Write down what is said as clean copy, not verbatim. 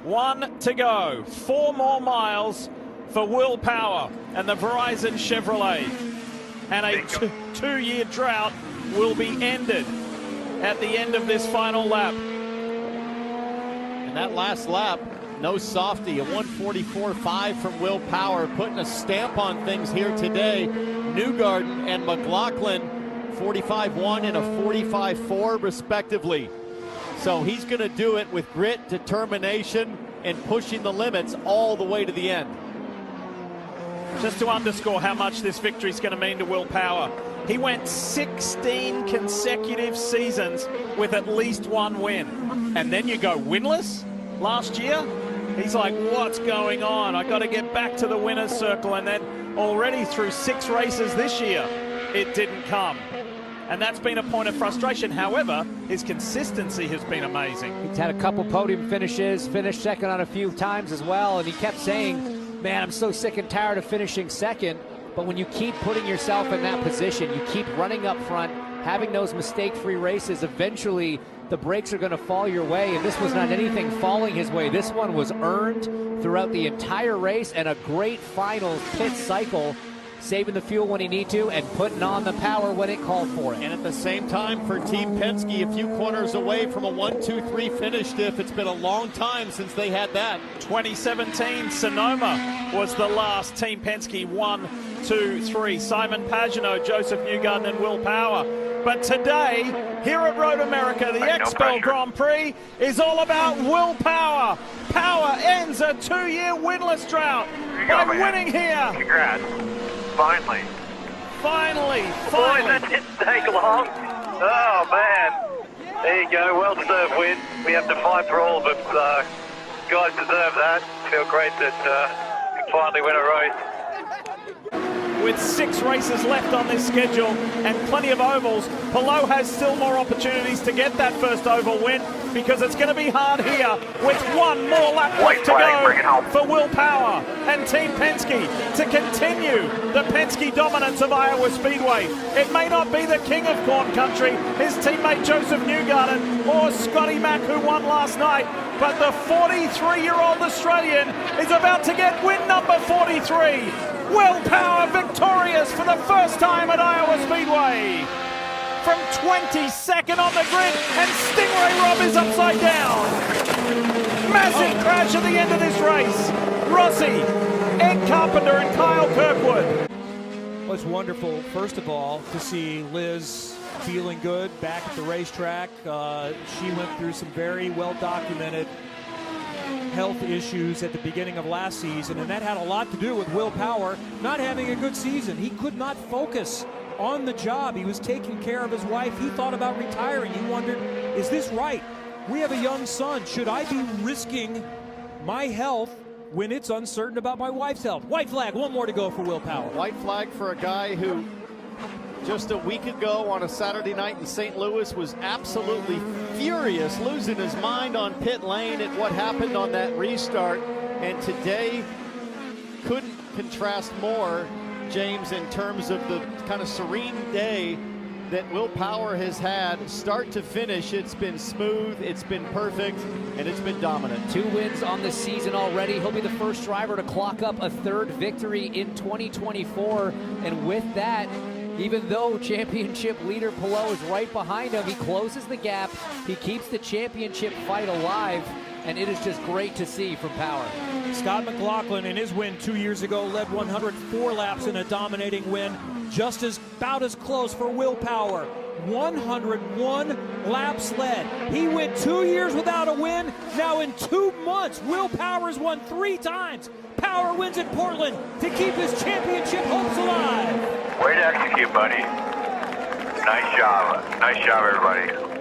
One to go. 4 more miles for Will Power and the Verizon Chevrolet. And a two-year drought will be ended at the end of this final lap. And that last lap, no softy, a 1:44.5 from Will Power, putting a stamp on things here today. Newgarden and McLaughlin, 45.1 and a 45.4 respectively. So he's going to do it with grit, determination, and pushing the limits all the way to the end. Just to underscore how much this victory is going to mean to Will Power, he went 16 consecutive seasons with at least one win. And then you go winless last year? He's like, what's going on? I got to get back to the winner's circle. And then already through 6 races this year, it didn't come. And that's been a point of frustration. However, his consistency has been amazing. He's had a couple podium finishes, finished second on a few times as well, and he kept saying, man, I'm so sick and tired of finishing second. But when you keep putting yourself in that position, you keep running up front, having those mistake-free races, eventually the brakes are going to fall your way, and this was not anything falling his way. This one was earned throughout the entire race, and a great final pit cycle, saving the fuel when he need to and putting on the power when it called for it. And at the same time for Team Penske, a few corners away from a 1-2-3 finish, Diff. It's been a long time since they had that. 2017 Sonoma was the last Team Penske 1-2-3. Simon Pagenaud, Joseph Newgarden and Will Power. But today, here at Road America, the Expel Grand Prix is all about Will Power. Power ends a 2-year winless drought by winning here. Congrats. Finally. Finally. Boy, that didn't take long. Oh, man. There you go. Well-deserved win. We have to fight for all of them. Guys deserve that. Feel great that we finally win a race. With 6 races left on this schedule and plenty of ovals, Palou has still more opportunities to get that first oval win because it's going to be hard here with 1 more lap left to go for Will Power and Team Penske to continue the Penske dominance of Iowa Speedway. It may not be the king of corn country, his teammate Joseph Newgarden or Scotty Mack, who won last night, but the 43-year-old Australian is about to get win number 43. Will Power victorious for the first time at Iowa Speedway. From 22nd on the grid, and Stingray Rob is upside down. Massive crash at the end of this race. Rossi, Ed Carpenter, and Kyle Kirkwood. Well, it's wonderful, first of all, to see Liz feeling good back at the racetrack. She went through some very well-documented health issues at the beginning of last season, and that had a lot to do with Will Power not having a good season. He could not focus on the job. He was taking care of his wife. He thought about retiring. He wondered, is this right? We have a young son. Should I be risking my health when it's uncertain about my wife's health? White flag, 1 more to go for Will Power. White flag for a guy who just a week ago on a Saturday night in St. Louis was absolutely furious, losing his mind on pit lane at what happened on that restart. And today couldn't contrast more, James, in terms of the kind of serene day that Will Power has had. Start to finish, it's been smooth, it's been perfect, and it's been dominant. 2 wins on the season already. He'll be the first driver to clock up a 3rd victory in 2024. And with that, even though championship leader Palou is right behind him, he closes the gap. He keeps the championship fight alive, and it is just great to see from Power. Scott McLaughlin in his win 2 years ago led 104 laps in a dominating win. Just about as close for Will Power. 101 laps led. He went 2 years without a win. Now in 2 months, Will Power has won 3 times. Power wins at Portland to keep his championship hopes alive. Way to execute, buddy. Nice job. Nice job, everybody.